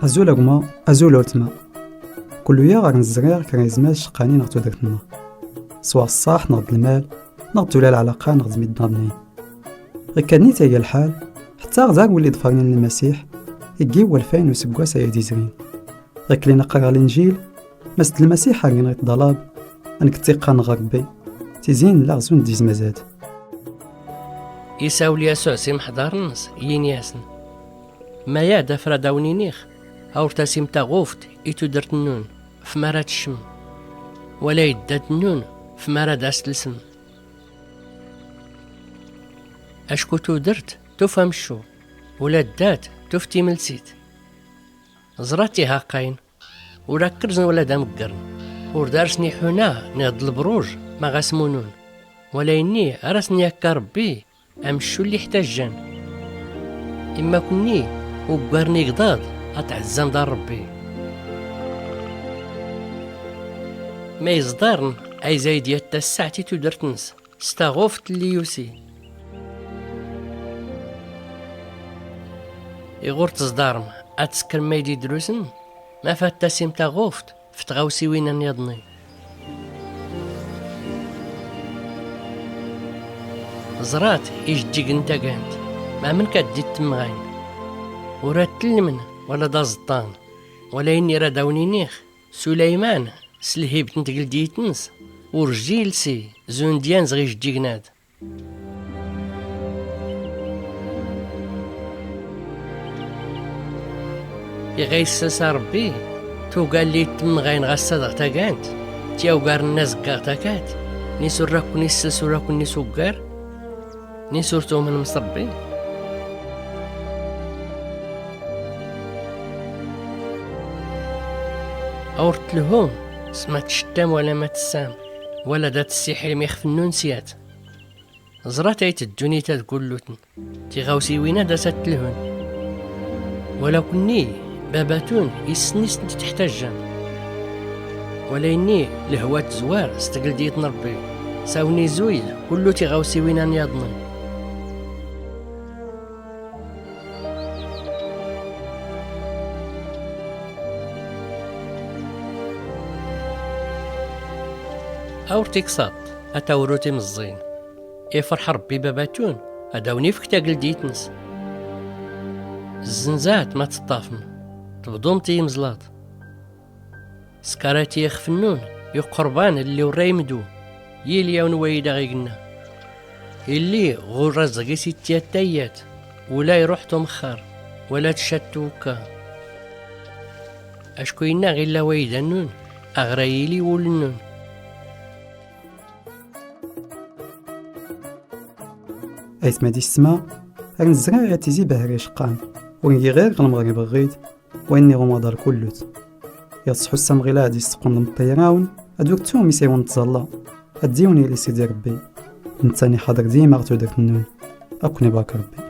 أزول أغما أزول أوتما كل يا غير نزرير كان يزمال شقاني نغتو درتنا سوا الصاح نغد المال نغد ولا العلاقة نغد ميد نغدنين غير كان تايا الحال حتى غزاك ولي ضفرني المسيح يجيو 2000 وسكوا سيدي زرين غير كلينا قرا الانجيل مسد المسيح غير غير ضلاب انك تيقان غربي تيزين لا غزون ديز مزاد يساول يسوع سي محضر الناس ينياسن ما يا دافرا داونينيخ او ارتسم تاغوفت ايتو درت النون في مرات الشم ولا يدات النون في مرات داست السم اشكو تو درت تفهم شو ولا دات تفتي ملسيت زراتي هاقين ولا كرزن ولا دمقرن وردارسني حنا نغد البروج ما غاسمونون ولا إني أرسني هكا ربي أمشو اللي احتاجان إما كني وقارني قضاد أتعزم دار ربي ما يصدرن أي زايد يتا الساعتي تدرتنس استغوفت اللي يوسي يغور تصدارم أتسكر ما يدي دروسن ما فات تاسيم تغوفت فتغوسي وين نيضني زرات يجديك انت كانت ما من كدي التمغين ورات تلمن ولا دا زطان ولا إني راه داونينيخ سليمان سلهيب تنتقل ديتنس ورجيل سي زون ديان زغي جديك ناد يغيسس ربي تو قال لي تمغين غاسا تا كانت تياو قار الناس قاغتا كات نيسو راكو نيسس وراكو نيسو قار نيسورتو من مصربي أورت لهم سمات الشتام ولا مات السام ولا دات السحر ميخف النونسيات زرات عيت الدنيا تقول لوتن تيغاوسي وينا داسات لهن ولا كني باباتون يسنيس تحتاجان ولا إني لهوات زوار استقل ديت نربي ساوني زويل كلو تيغاوسي وينا نياضني أورتيك صاب أتاوروتي مزين يفرح ربي باباتون أداوني فيك تاقل ديتنس الزنزات ما تطافن تبضمتي مزلاط سكاراتي يخفنون يقربان اللي ورايمدو يلي ونويدا غيقنا اللي غور رزقي ستيات تايات ولا يروحتو مخار ولا تشاتوكا أشكو إنا غير لا ويدا نون أغرايلي ولنون أيت ما دي السما غن الزراعة تيزي بهري شقان ونجي غير غنمغري بغيت وإني غمضار كلوت يصحو السم غيلا هادي يستقون المطيراون هادوك توم يسيون تزالا هاديوني لي سيدي ربي نتاني حاضر ديما غتو داك النون أكوني باك ربي